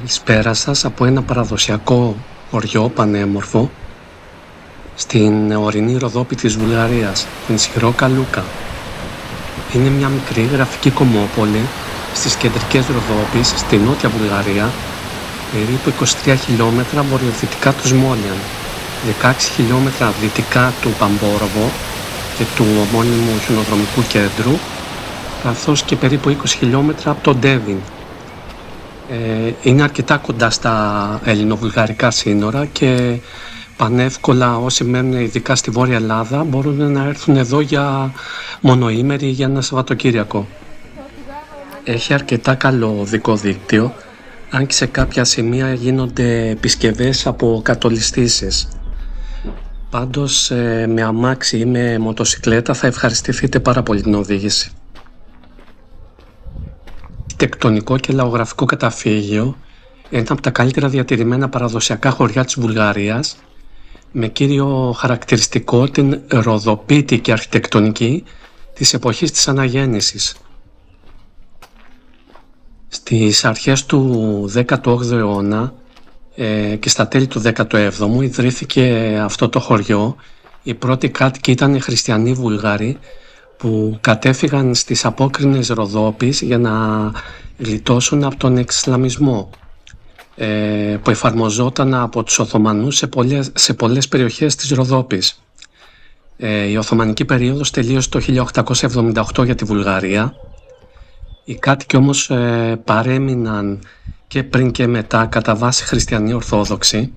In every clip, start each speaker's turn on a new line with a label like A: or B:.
A: Καλησπέρα σας από ένα παραδοσιακό χωριό πανέμορφο στην ορεινή Ροδόπη της Βουλγαρίας, την ισχυρό Καλούκα. Είναι μια μικρή γραφική κομμόπολη στις κεντρικές Ροδόπης, στη νότια Βουλγαρία, περίπου 23 χιλιόμετρα βορειοδυτικά του Σμόλιαν, 16 χιλιόμετρα δυτικά του Παμπόροβο και του ομώνυμου χιονοδρομικού κέντρου, καθώς και περίπου 20 χιλιόμετρα από το Ντέβιν. Είναι αρκετά κοντά στα ελληνοβουλγαρικά σύνορα και πανεύκολα όσοι μένουν ειδικά στη Βόρεια Ελλάδα μπορούν να έρθουν εδώ για μονοήμερη ή για ένα Σαββατοκύριακο. Έχει αρκετά καλό οδικό δίκτυο, αν και σε κάποια σημεία γίνονται επισκευές από κατολιστήσεις. Πάντως με αμάξι ή με μοτοσικλέτα θα ευχαριστηθείτε πάρα πολύ την οδήγηση. Τεκτονικό και λαογραφικό καταφύγιο, ένα από τα καλύτερα διατηρημένα παραδοσιακά χωριά της Βουλγαρίας, με κύριο χαρακτηριστικό την ροδοπίτικη αρχιτεκτονική της εποχής της αναγέννησης. Στις αρχές του 18ου αιώνα και στα τέλη του 17ου ιδρύθηκε αυτό το χωριό. Οι πρώτοι κάτοικοι ήταν χριστιανοί Βουλγαροί που κατέφυγαν στις απόκρινες Ροδόπης για να γλιτώσουν από τον εξισλαμισμό που εφαρμοζόταν από τους Οθωμανούς σε πολλές περιοχές της Ροδόπης. Η Οθωμανική περίοδος τελείωσε το 1878 για τη Βουλγαρία. Οι κάτοικοι όμως παρέμειναν και πριν και μετά κατά βάση χριστιανοί Ορθόδοξοι.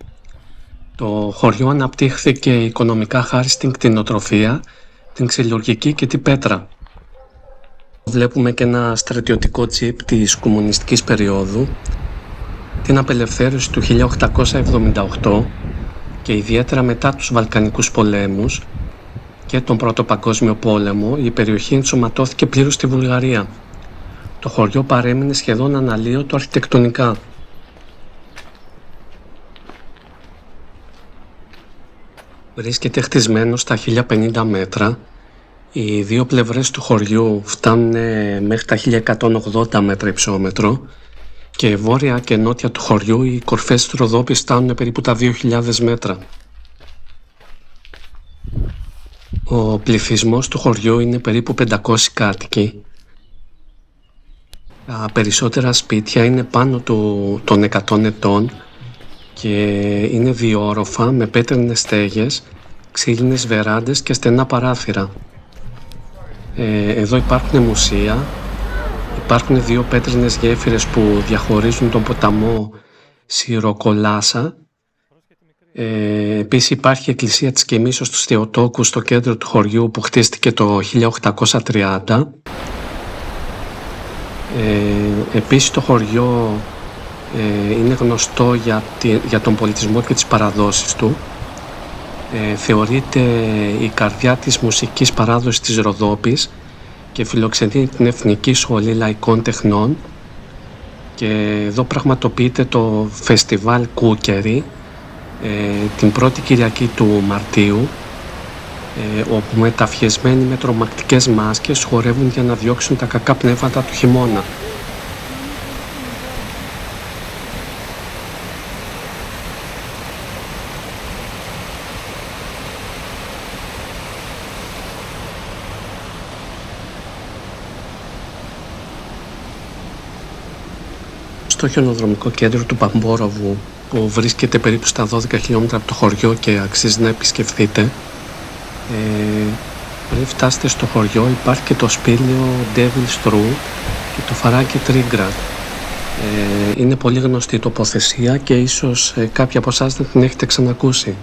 A: Το χωριό αναπτύχθηκε οικονομικά χάρη στην κτηνοτροφία, την ξυλουργική και την πέτρα. Βλέπουμε και ένα στρατιωτικό τσίπ της κομμουνιστικής περίοδου, την απελευθέρωση του 1878 και ιδιαίτερα μετά τους Βαλκανικούς πολέμους και τον Πρώτο Παγκόσμιο Πόλεμο η περιοχή ενσωματώθηκε πλήρως στη Βουλγαρία. Το χωριό παρέμεινε σχεδόν αναλύωτο αρχιτεκτονικά. Βρίσκεται χτισμένο στα 1050 μέτρα. Οι δύο πλευρές του χωριού φτάνουν μέχρι τα 1180 μέτρα υψόμετρο και βόρεια και νότια του χωριού οι κορφές του Ροδόπης φτάνουν περίπου τα 2000 μέτρα. Ο πληθυσμός του χωριού είναι περίπου 500 κάτοικοι. Τα περισσότερα σπίτια είναι πάνω των 100 ετών και είναι διόροφα με πέτρινες στέγες, ξύλινες βεράντες και στενά παράθυρα. Εδώ υπάρχουν μουσεία, υπάρχουν δύο πέτρινες γέφυρες που διαχωρίζουν τον ποταμό Σιροκολάσα. Επίσης υπάρχει η εκκλησία της Κεμίσος του Θεοτόκου στο κέντρο του χωριού που χτίστηκε το 1830. Επίσης το χωριό είναι γνωστό για τον πολιτισμό και τις παραδόσεις του. Θεωρείται η καρδιά της μουσικής παράδοσης της Ροδόπης και φιλοξενεί την Εθνική Σχολή Λαϊκών Τεχνών και εδώ πραγματοποιείται το φεστιβάλ Κούκερι την πρώτη Κυριακή του Μαρτίου, όπου μεταφιεσμένοι με τρομακτικές μάσκες χορεύουν για να διώξουν τα κακά πνεύματα του χειμώνα. Στο χιονοδρομικό κέντρο του Παμπόροβου, που βρίσκεται περίπου στα 12 χιλιόμετρα από το χωριό και αξίζει να επισκεφθείτε, πριν φτάσετε στο χωριό υπάρχει και το σπήλαιο Devil's True και το φαράκι Triggrad. Είναι πολύ γνωστή η τοποθεσία και ίσως κάποιοι από εσάς δεν την έχετε ξανακούσει.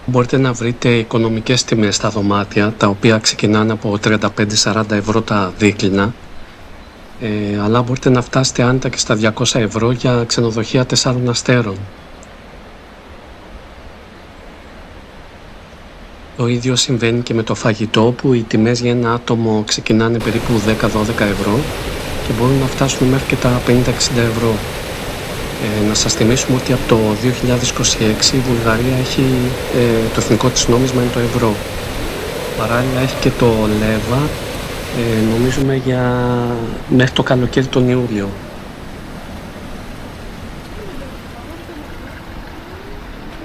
A: Μπορείτε να βρείτε οικονομικές τιμές στα δωμάτια, τα οποία ξεκινάνε από 35-40 ευρώ τα δίκλινα, αλλά μπορείτε να φτάσετε άνετα και στα 200 ευρώ για ξενοδοχεία 4 αστέρων. Το ίδιο συμβαίνει και με το φαγητό, που οι τιμές για ένα άτομο ξεκινάνε περίπου 10-12 ευρώ και μπορούν να φτάσουν μέχρι και τα 50-60 ευρώ. Να σας θυμίσουμε ότι από το 2026 η Βουλγαρία έχει το εθνικό της νόμισμα είναι το ευρώ. Παράλληλα έχει και το λέβα νομίζουμε μέχρι το καλοκαίρι τον Ιούλιο.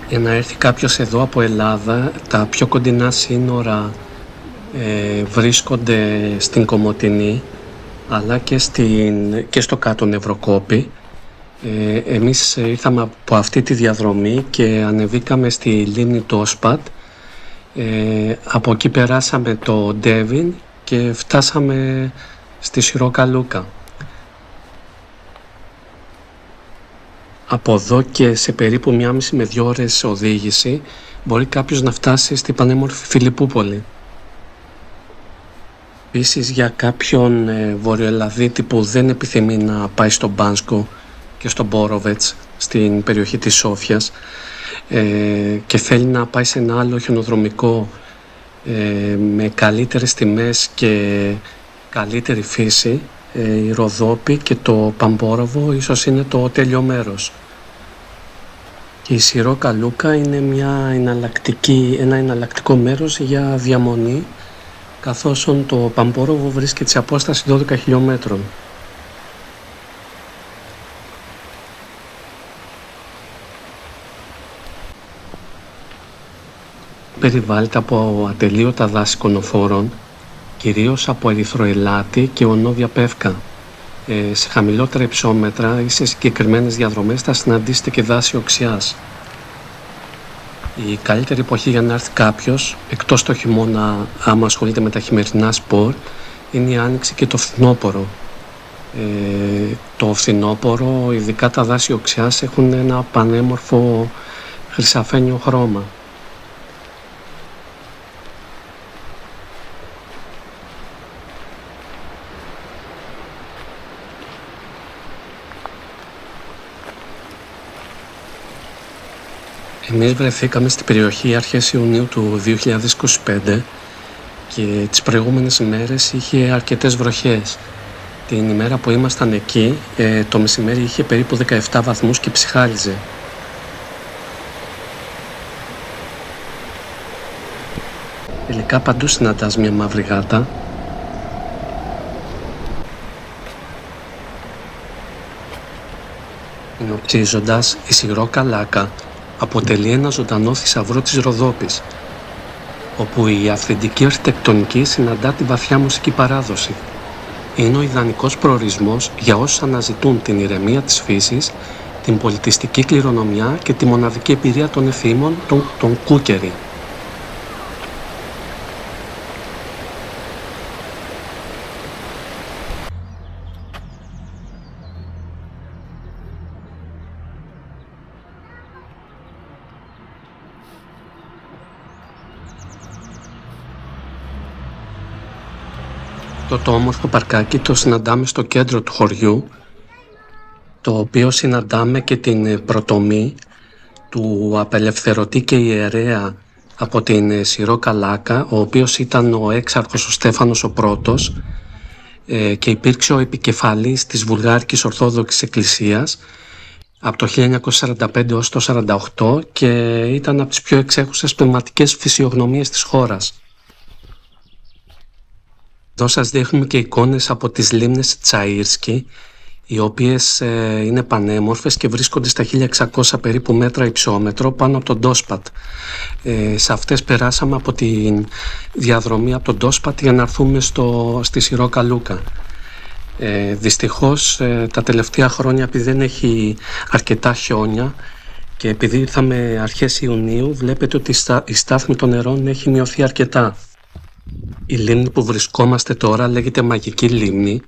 A: Για να έρθει κάποιος εδώ από Ελλάδα, τα πιο κοντινά σύνορα βρίσκονται στην Κομοτηνή, αλλά και στο κάτω Νευροκόπη. Εμείς ήρθαμε από αυτή τη διαδρομή και ανεβήκαμε στη λίμνη Τόσπατ. Από εκεί περάσαμε το Ντέβιν και φτάσαμε στη Σιρόκα-Λούκα. Από εδώ και σε περίπου 1,5 με 2 ώρες οδήγηση μπορεί κάποιος να φτάσει στη πανέμορφη Φιλιππούπολη. Επίσης, για κάποιον βορειοελλαδίτη που δεν επιθυμεί να πάει στο Μπάνσκο και στο Μπόροβετς στην περιοχή της Σόφιας και θέλει να πάει σε ένα άλλο χιονοδρομικό με καλύτερες τιμές και καλύτερη φύση, η Ροδόπη και το Παμπόροβο ίσως είναι το τέλειο μέρος. Και η Σιρόκα-Λούκα είναι ένα εναλλακτικό μέρος για διαμονή, καθώς το Παμπόροβο βρίσκεται σε απόσταση 12 χιλιόμετρων. Περιβάλλεται από ατελείωτα δάση κονοφόρων, κυρίως από ερυθροελάτη και ονόβια πεύκα. Σε χαμηλότερα υψόμετρα ή σε συγκεκριμένες διαδρομές θα συναντήσετε και δάση οξιάς. Η καλύτερη εποχή για να έρθει κάποιος, εκτός το χειμώνα άμα ασχολείται με τα χειμερινά σπορ, είναι η άνοιξη και το φθινόπωρο. Το φθινόπωρο, ειδικά τα δάση οξιάς, έχουν ένα πανέμορφο χρυσαφένιο χρώμα. Εμείς βρεθήκαμε στην περιοχή αρχές Ιουνίου του 2025 και τις προηγούμενες ημέρες είχε αρκετές βροχές. Την ημέρα που ήμασταν εκεί, το μεσημέρι είχε περίπου 17 βαθμούς και ψιχάλιζε. Τελικά παντού συναντάς μια μαύρη γάτα. Συνοψίζοντας, η Σιρόκα-Λούκα αποτελεί ένα ζωντανό θησαυρό της Ροδόπης, όπου η αυθεντική αρχιτεκτονική συναντά τη βαθιά μουσική παράδοση. Είναι ο ιδανικός προορισμός για όσους αναζητούν την ηρεμία της φύσης, την πολιτιστική κληρονομιά και τη μοναδική εμπειρία των εφήμων, των Κούκερι. Το όμορφο παρκάκι το συναντάμε στο κέντρο του χωριού, το οποίο συναντάμε και την πρωτομή του απελευθερωτή και ιερέα από την Σιρόκα-Λούκα, ο οποίος ήταν ο έξαρχος ο Στέφανος ο Πρώτος και υπήρξε ο επικεφαλής της Βουλγάρικης Ορθόδοξης Εκκλησίας από το 1945 έως το 1948 και ήταν από τις πιο εξέχουσες πνευματικές φυσιογνωμίες της χώρας. Εδώ σας δείχνουμε και εικόνες από τις λίμνες Τσαΐρσκι, οι οποίες είναι πανέμορφες και βρίσκονται στα 1600 περίπου μέτρα υψόμετρο πάνω από τον Τόσπατ. Σε αυτές περάσαμε από τη διαδρομή από τον Τόσπατ για να έρθουμε στη Σιρόκα-Λούκα. Δυστυχώς τα τελευταία χρόνια, επειδή δεν έχει αρκετά χιόνια και επειδή ήρθαμε αρχές Ιουνίου, βλέπετε ότι η στάθμη των νερών έχει μειωθεί αρκετά. Η λίμνη που βρισκόμαστε τώρα λέγεται Μαγική Λίμνη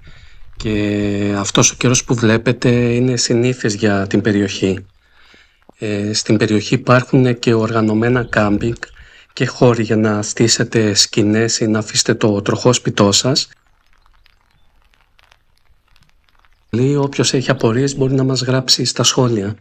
A: και αυτός ο καιρός που βλέπετε είναι συνήθες για την περιοχή. Στην περιοχή υπάρχουν και οργανωμένα κάμπινγκ και χώροι για να στήσετε σκηνές ή να αφήσετε το τροχόσπιτό σας. Όποιος έχει απορίες μπορεί να μας γράψει στα σχόλια.